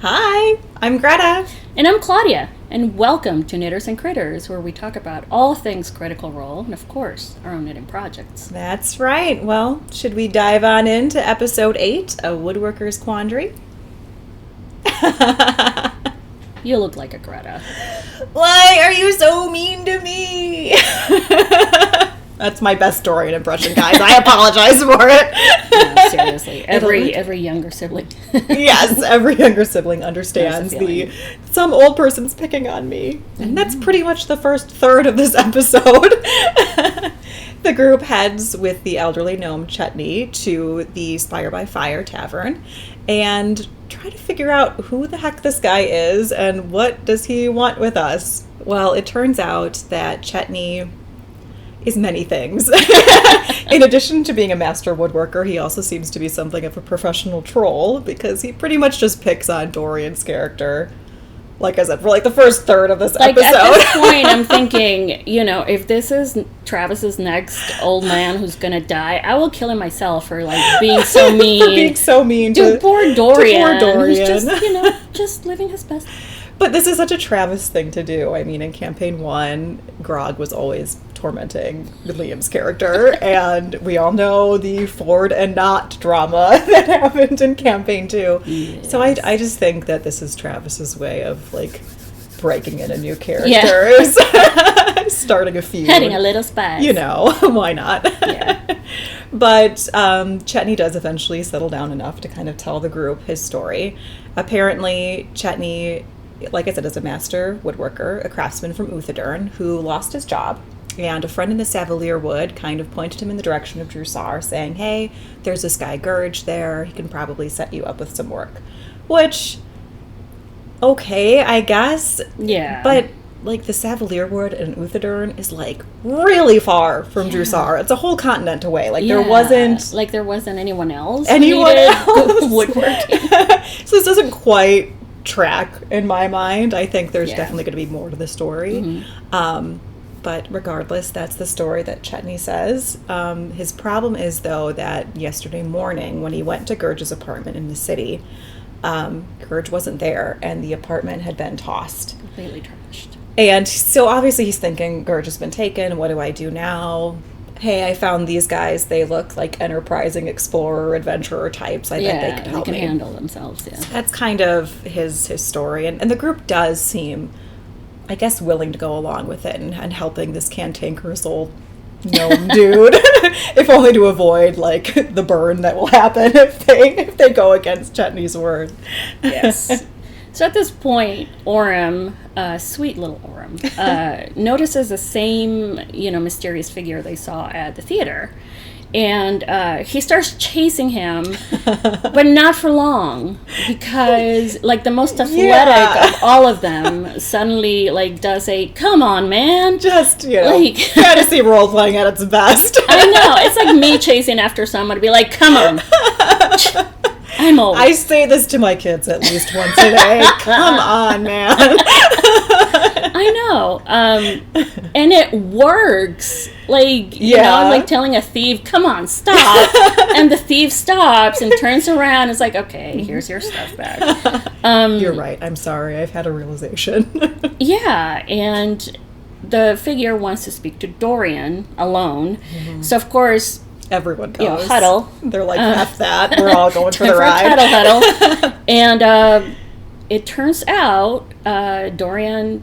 Hi, I'm Greta. And I'm Claudia, and welcome to Knitters and Critters, where we talk about all things Critical Role, and of course, our own knitting projects. That's right. Well, should we dive on into episode 8, A Woodworker's Quandary? You look like a Greta. Why are you so mean to me? That's my best Dorian impression, guys. I apologize for it. No, seriously. Every younger sibling. Yes, every younger sibling understands some old person's picking on me. And that's pretty much the first third of this episode. The group heads with the elderly gnome Chetney to the Spire by Fire Tavern and try to figure out who the heck this guy is and what does he want with us. Well, it turns out that Chetney is many things. In addition to being a master woodworker, he also seems to be something of a professional troll because he pretty much just picks on Dorian's character, like I said, for the first third of this episode. At this point, I'm thinking, if this is Travis's next old man who's gonna die, I will kill him myself for being so mean. For being so mean to poor Dorian. Who's just, just living his best. But this is such a Travis thing to do. I mean, in Campaign 1, Grog was always tormenting Liam's character, and we all know the Ford and Not drama that happened in Campaign 2. Yes. So I just think that this is Travis's way of, breaking in a new character. Starting a feud. Adding a little spice. Why not? Yeah. But Chetney does eventually settle down enough to kind of tell the group his story. Apparently, Chetney, like I said, is a master woodworker, a craftsman from Uthadurn, who lost his job. And a friend in the Savalier Wood kind of pointed him in the direction of Drusar, saying, hey, there's this guy Gurge there. He can probably set you up with some work. Which, okay, I guess. Yeah. But, the Savalier Wood in Uthadurn is, really far from Drusar. It's a whole continent away. There wasn't... there wasn't anyone else woodworking. So this doesn't quite track in my mind. I think there's definitely going to be more to the story. Mm-hmm. But regardless, that's the story that Chetney says. His problem is, though, that yesterday morning when he went to Gurge's apartment in the city, Gurge wasn't there and the apartment had been tossed. Completely trashed. And so obviously he's thinking, Gurge has been taken. What do I do now? Hey, I found these guys. They look like enterprising explorer, adventurer types. I bet they could help me. They can handle themselves, yeah. So that's kind of his story. And the group does seem, I guess, willing to go along with it and helping this cantankerous old gnome dude, if only to avoid, the burn that will happen if they go against Chetney's word. Yes. So at this point, Orem, sweet little Orem, notices the same, mysterious figure they saw at the theater. And he starts chasing him, but not for long, because, the most athletic of all of them suddenly, does a, come on, man. Just, fantasy role-playing at its best. I know. It's like me chasing after someone to be like, come on. I'm old. I say this to my kids at least once a day. Come on, man. I know. And it works. I'm like telling a thief, come on, stop. And the thief stops and turns around. It's like, okay, here's your stuff back. You're right. I'm sorry. I've had a realization. Yeah. And the figure wants to speak to Dorian alone. Mm-hmm. So, of course, everyone goes. Huddle. They're like, F that. We're all going for the ride. Huddle. And it turns out Dorian,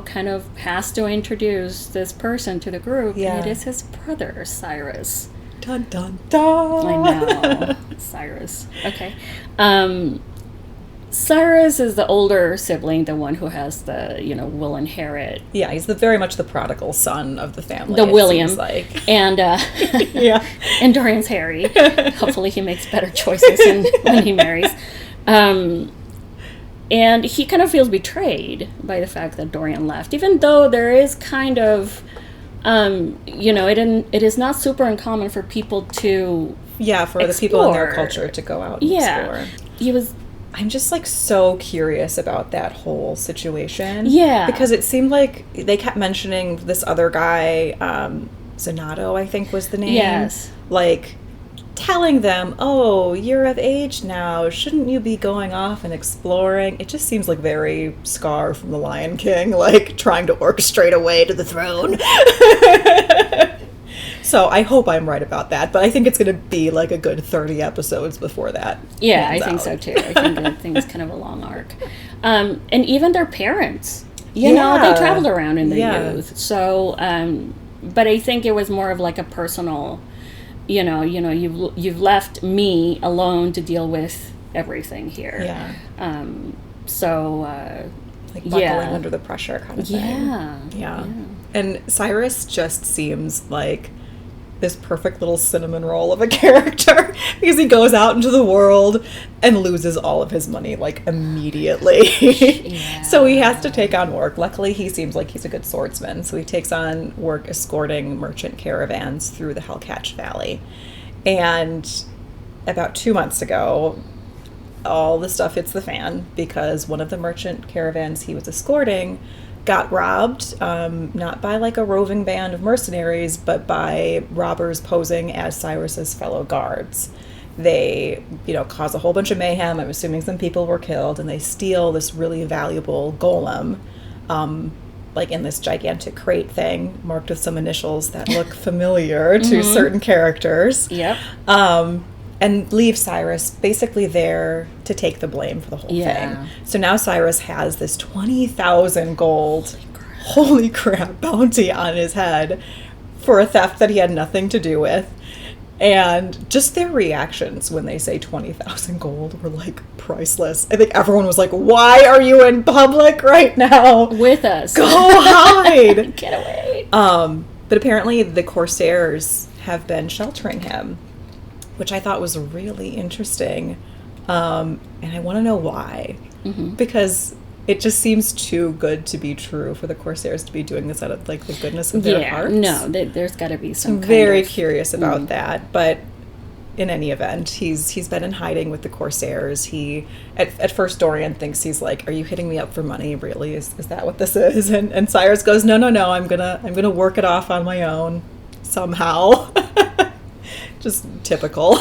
kind of has to introduce this person to the group. Yeah. And it is his brother, Cyrus. Dun, dun, dun. I know. Cyrus. Okay. Cyrus is the older sibling, the one who has the, will inherit. Yeah, he's very much the prodigal son of the family. The William. Seems like. And, yeah. And Dorian's Harry. Hopefully he makes better choices when he marries. And he kind of feels betrayed by the fact that Dorian left, even though there is kind of, it is not super uncommon for people to for explore. The people in their culture to go out and explore. I'm just so curious about that whole situation. Yeah. Because it seemed like they kept mentioning this other guy, Zanato, I think was the name. Yes. telling them, oh, you're of age now, shouldn't you be going off and exploring? It just seems like very Scar from The Lion King, like trying to orchestrate a way to the throne. So I hope I'm right about that, but I think it's going to be like a good 30 episodes before that. Yeah, I think so too. I think it's kind of a long arc. And even their parents, you know, they traveled around in their youth. So, but I think it was more of like a personal, you know, you've left me alone to deal with everything here. Yeah. Like buckling under the pressure kind of thing. Yeah. And Cyrus just seems like this perfect little cinnamon roll of a character because he goes out into the world and loses all of his money like immediately. So he has to take on work. Luckily, he seems like he's a good swordsman, so he takes on work escorting merchant caravans through the Hellcatch Valley. And about 2 months ago, all the stuff hits the fan because one of the merchant caravans he was escorting got robbed, not by like a roving band of mercenaries, but by robbers posing as Cyrus's fellow guards. They, cause a whole bunch of mayhem. I'm assuming some people were killed, and they steal this really valuable golem, like in this gigantic crate thing, marked with some initials that look familiar to certain characters. Yep. And leave Cyrus basically there to take the blame for the whole thing. So now Cyrus has this 20,000 gold, holy crap, bounty on his head for a theft that he had nothing to do with. And just their reactions when they say 20,000 gold were like priceless. I think everyone was like, why are you in public right now? With us. Go hide. Get away. But apparently the Corsairs have been sheltering him, which I thought was really interesting. And I want to know why. Because it just seems too good to be true for the Corsairs to be doing this out of like the goodness of their hearts. No, there's got to be some I'm very curious about that. But in any event, he's been in hiding with the Corsairs. He at first Dorian thinks he's like, are you hitting me up for money? Really? Is that what this is? And Cyrus goes, no, I'm gonna work it off on my own somehow. Just typical.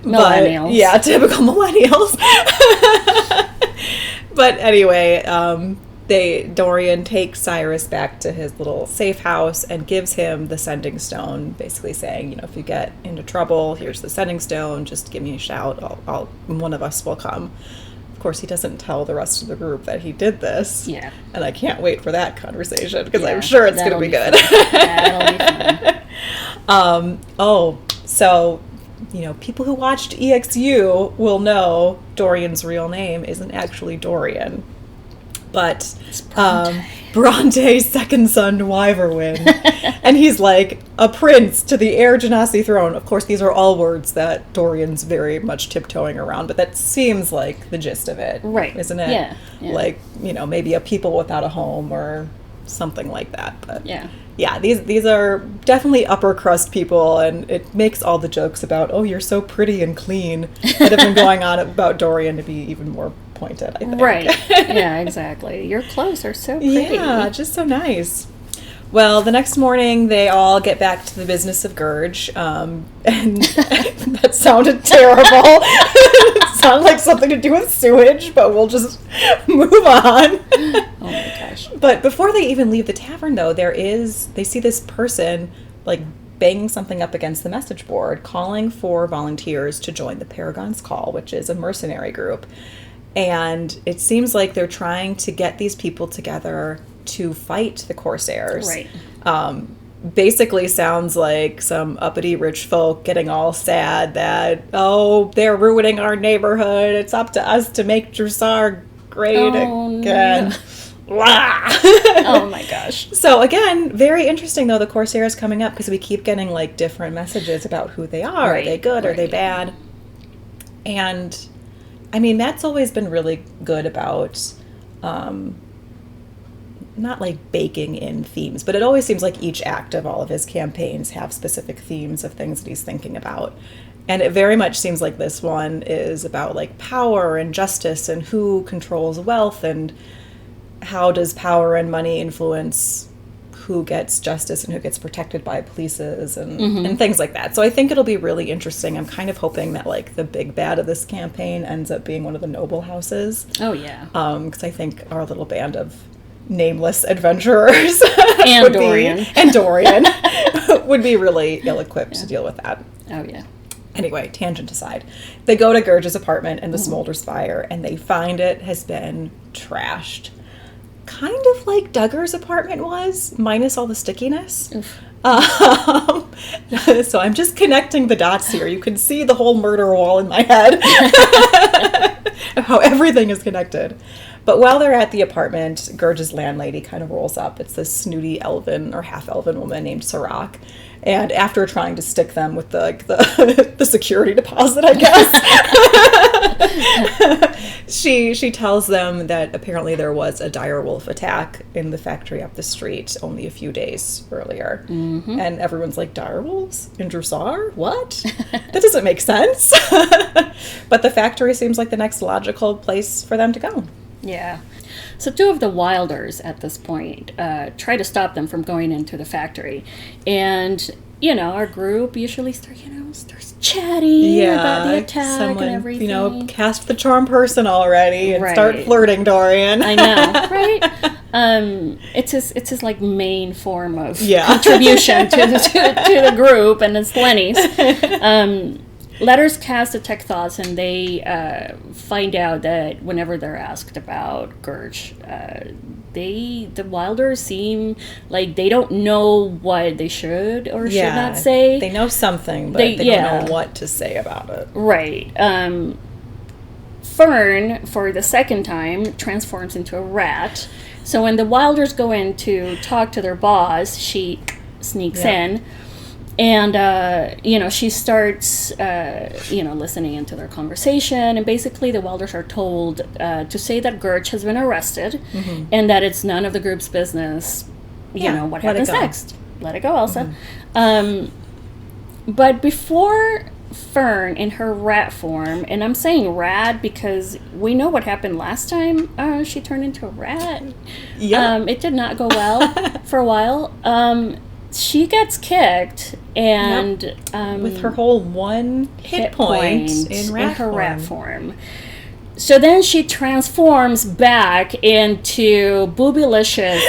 Millennials. Typical millennials. But anyway, Dorian takes Cyrus back to his little safe house and gives him the sending stone, basically saying, if you get into trouble, here's the sending stone, just give me a shout, one of us will come. Of course, he doesn't tell the rest of the group that he did this. Yeah. And I can't wait for that conversation, because I'm sure it's going to be good. That'll be fun. So, people who watched EXU will know Dorian's real name isn't actually Dorian, but Bronte's second son, Wyverwin. And he's like a prince to the heir Genasi throne. Of course, these are all words that Dorian's very much tiptoeing around, but that seems like the gist of it, right? Isn't it? Yeah. Like, maybe a people without a home or something like that. But yeah, these are definitely upper crust people, and it makes all the jokes about, oh, you're so pretty and clean, that have been going on about Dorian to be even more pointed, I think. Right. Yeah, exactly. Your clothes are so pretty. Yeah, just so nice. Well, the next morning, they all get back to the business of Gurge, and that sounded terrible. It sounded like something to do with sewage, but we'll just move on. Oh my gosh. But before they even leave the tavern, though, they see this person, like, banging something up against the message board, calling for volunteers to join the Paragon's Call, which is a mercenary group. And it seems like they're trying to get these people together to fight the Corsairs. Right. Basically sounds like some uppity rich folk getting all sad that, oh, they're ruining our neighborhood. It's up to us to make Dressar great again. No. Oh my gosh. So again, very interesting though, the Corsairs coming up, because we keep getting like different messages about who they are. Right. Are they good? Are they bad? And I mean, Matt's always been really good about not like baking in themes, but it always seems like each act of all of his campaigns have specific themes of things that he's thinking about. And it very much seems like this one is about like power and justice and who controls wealth and how does power and money influence who gets justice and who gets protected by polices and things like that. So I think it'll be really interesting. I'm kind of hoping that like the big bad of this campaign ends up being one of the noble houses. Oh, yeah. Because I think our little band of nameless adventurers and Dorian would be really ill-equipped to deal with that. Oh, yeah. Anyway, tangent aside, they go to Gurge's apartment in the Smolder Spire, and they find it has been trashed. Kind of like Duggar's apartment was, minus all the stickiness. So I'm just connecting the dots here. You can see the whole murder wall in my head. How everything is connected. But while they're at the apartment, Gurge's landlady kind of rolls up. It's this snooty elven or half-elven woman named Sirach. And after trying to stick them with the security deposit, I guess, she tells them that apparently there was a direwolf attack in the factory up the street only a few days earlier. Mm-hmm. And everyone's like, direwolves in Dressar? What? That doesn't make sense. But the factory seems like the next logical place for them to go. Yeah. So two of the Wilders at this point try to stop them from going into the factory. And, you know, our group usually starts chatting about the attack and everything. You know, cast the charm person already and start flirting, Dorian. I know, right? It's his like main form of contribution to the group, and it's Lenny's. Letters cast detect thoughts, and they find out that whenever they're asked about Gurge, the Wilders seem like they don't know what they should or should not say. They know something, but they don't know what to say about it. Right. Fern, for the second time, transforms into a rat. So when the Wilders go in to talk to their boss, she sneaks in. And, she starts, listening into their conversation. And basically the Wilders are told to say that Gurge has been arrested and that it's none of the group's business, what happens next. Let it go, Elsa. But before Fern, in her rat form, and I'm saying rat because we know what happened last time she turned into a rat. It did not go well for a while. She gets kicked, and with her whole one hit point in her rat form. So then she transforms back into boobylicious,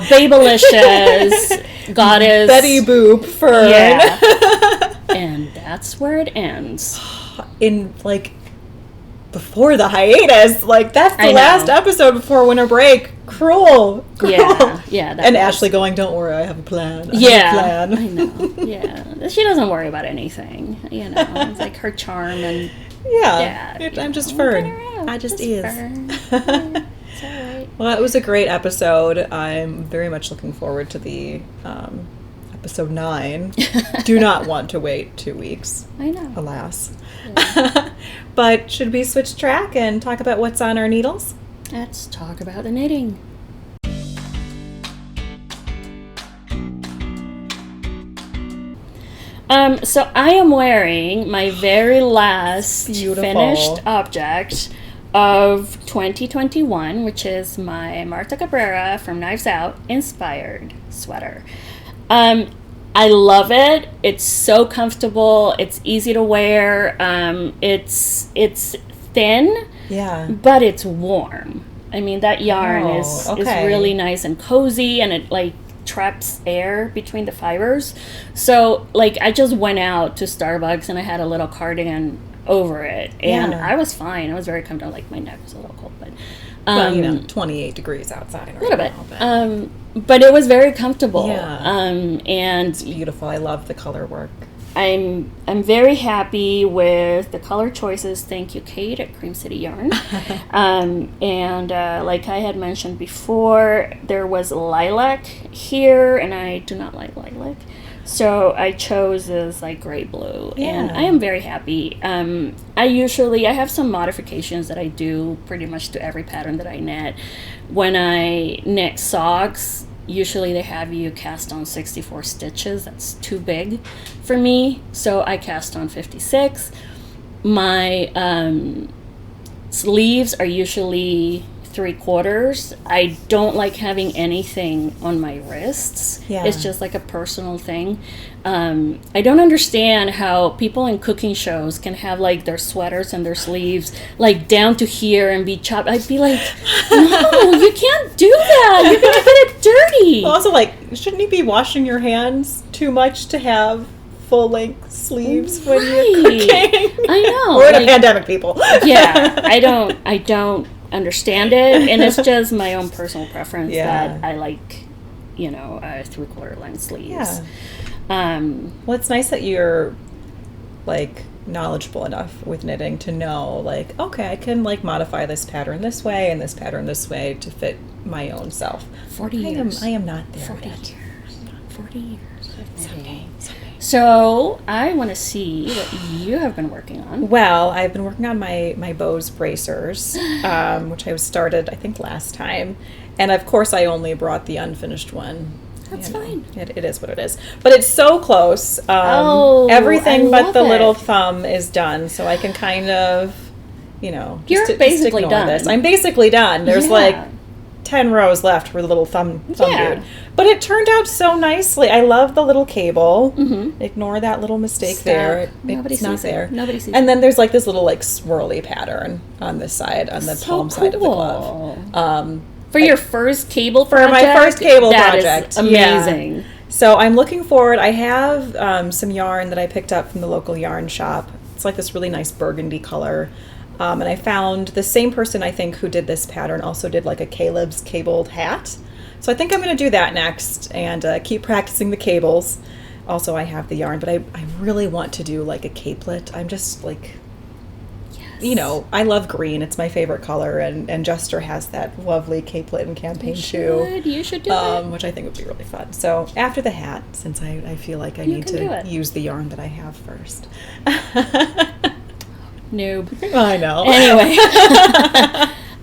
babylicious goddess Betty Boop Fern. Yeah. And that's where it ends. In before the hiatus, that's the last episode before winter break. Cruel. Yeah. And Ashley going, "Don't worry, I have a plan. I know. Yeah, she doesn't worry about anything. It's like her charm and I'm just Fern. I just is. It's all right. Well, it was a great episode. I'm very much looking forward to the episode 9. Do not want to wait 2 weeks. I know. Alas. Yeah. But should we switch track and talk about what's on our needles? Let's talk about the knitting. So I am wearing my very last finished object of 2021, which is my Marta Cabrera from Knives Out inspired sweater. I love it. It's so comfortable. It's easy to wear. It's thin, but it's warm. I mean, that yarn is really nice and cozy, and it traps air between the fibers. So I just went out to Starbucks and I had a little cardigan over it, and I was fine. I was very comfortable. My neck was a little cold, but 28 degrees outside. A little bit. But it was very comfortable. And it's beautiful. I love the color work. I'm very happy with the color choices. Thank you, Kate, at Cream City Yarn. And like I had mentioned before, there was lilac here, and I do not like lilac. So I chose this gray blue, and I am very happy. I have some modifications that I do pretty much to every pattern that I knit. When I knit socks, usually they have you cast on 64 stitches. That's too big for me, so I cast on 56. My sleeves are usually 3/4. I don't like having anything on my wrists. Yeah. It's just like a personal thing. I don't understand how people in cooking shows can have like their sweaters and their sleeves like down to here and be chopped. I'd be like, no, you can't do that. You're going to get it dirty. Also, like, shouldn't you be washing your hands too much to have full-length sleeves when you're cooking? I know. We're in a pandemic, people. Yeah, I don't understand it, and it's just my own personal preference that I like, 3/4 length sleeves. Yeah. Well, it's nice that you're like knowledgeable enough with knitting to know, like, okay, I can like modify this pattern this way and this pattern this way to fit my own self. 40 years. I am not there 40 yet. years. 40 years. Someday. So I want to see what you have been working on. Well, I've been working on my Beau's bracers, which I started, I think, last time. And of course, I only brought the unfinished one. That's fine. It is what it is. But it's so close. Everything but the little thumb is done. So I can kind of, You're basically done. This. I'm basically done. There's like 10 rows left for the little thumb dude. But it turned out so nicely. I love the little cable. Mm-hmm. Ignore that little mistake there. Nobody it's not sees there. Nobody sees and then there's like this little like swirly pattern on this side, on the palm side of the glove. For your first cable project? For my first cable project. Is amazing. Yeah. So I'm looking forward. I have some yarn that I picked up from the local yarn shop. It's like this really nice burgundy color. And I found the same person, I think, who did this pattern also did like a Caleb's cabled hat. So I think I'm going to do that next and keep practicing the cables. Also, I have the yarn, but I really want to do like a capelet. I'm just like, I love green. It's my favorite color. And Jester has that lovely capelet and campaign shoe. You should do it. Which I think would be really fun. So after the hat, since I feel like I need to use the yarn that I have first. Noob. I know. Anyway.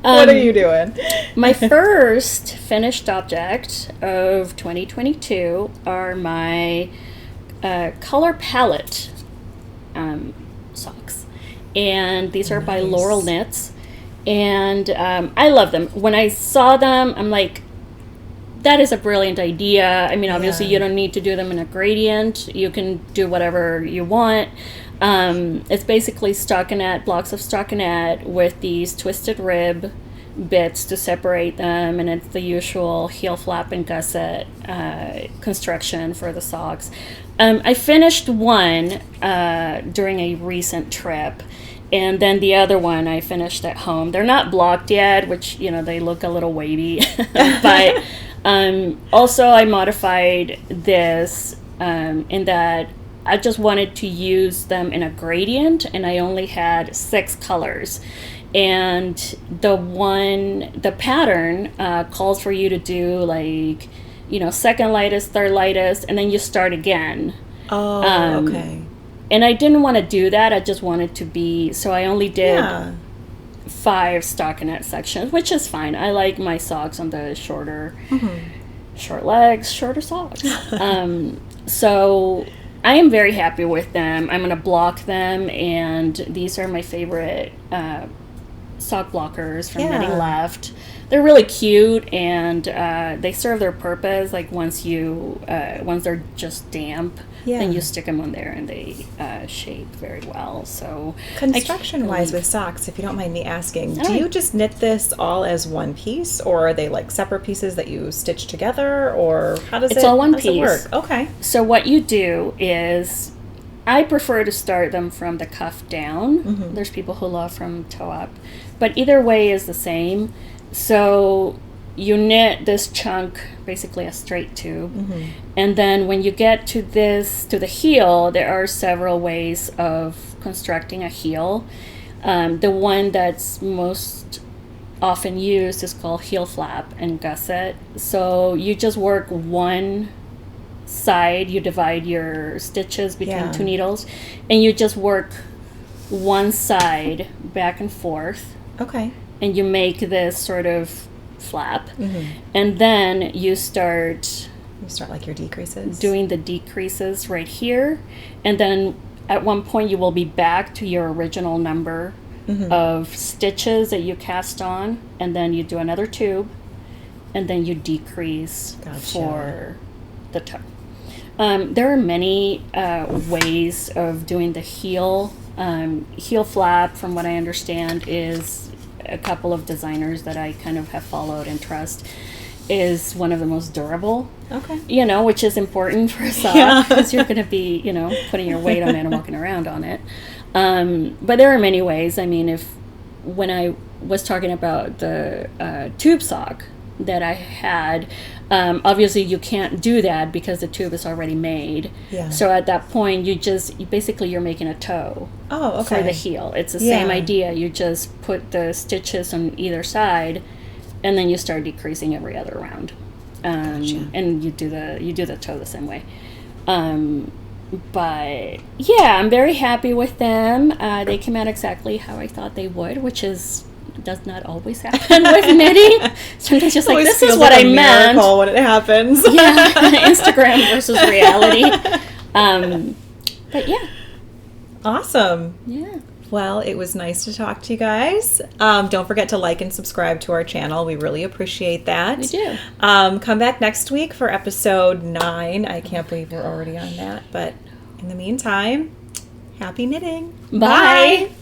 What are you doing? My first finished object of 2022 are my color palette socks. And these are by Laurel Knits. And I love them. When I saw them, I'm like, that is a brilliant idea. I mean, obviously, you don't need to do them in a gradient. You can do whatever you want. It's basically blocks of stockinette with these twisted rib bits to separate them, and it's the usual heel flap and gusset construction for the socks. I finished one during a recent trip, and then the other one I finished at home. They're not blocked yet, which, they look a little wavy, but also I modified this in that I just wanted to use them in a gradient, and I only had 6 colors. And the pattern calls for you to do like, second lightest, third lightest, and then you start again. Oh, okay. And I didn't want to do that. I just wanted to be, so I only did 5 stockinette sections, which is fine. I like my socks on the shorter legs, shorter socks. So I am very happy with them. I'm going to block them, and these are my favorite sock blockers from Knitting Left. They're really cute, and they serve their purpose. Like once they're just damp, then you stick them on there, and they shape very well. So construction-wise with socks, if you don't mind me asking, do you just knit this all as one piece, or are they like separate pieces that you stitch together, or how does it work? Okay. So what you do is, I prefer to start them from the cuff down. Mm-hmm. There's people who love from toe up, but either way is the same. So you knit this chunk, basically a straight tube, and then when you get to the heel, there are several ways of constructing a heel. The one that's most often used is called heel flap and gusset. So you just work one side, you divide your stitches between 2 needles, and you just work one side back and forth. Okay. And you make this sort of flap, and then you start like your decreases, doing the decreases right here, and then at one point you will be back to your original number of stitches that you cast on, and then you do another tube, and then you decrease for the toe. There are many ways of doing the heel. Heel flap, from what I understand, is a couple of designers that I kind of have followed and trust, is one of the most durable. Okay. You know, which is important for a sock, because you're going to be, you know, putting your weight on it and walking around on it. But there are many ways. I mean, when I was talking about the tube sock that I had, obviously you can't do that because the tube is already made. Yeah. So at that point, you're making a toe for the heel. It's the same idea. You just put the stitches on either side, and then you start decreasing every other round. And you do the toe the same way. But yeah, I'm very happy with them. They came out exactly how I thought they would, which does not always happen with knitting. Sometimes just like, this is what I meant. When it happens. Yeah, Instagram versus reality. But yeah. Awesome. Yeah. Well, it was nice to talk to you guys. Don't forget to like and subscribe to our channel. We really appreciate that. We do. Come back next week for episode 9. I can't believe we're already on that. But in the meantime, happy knitting. Bye.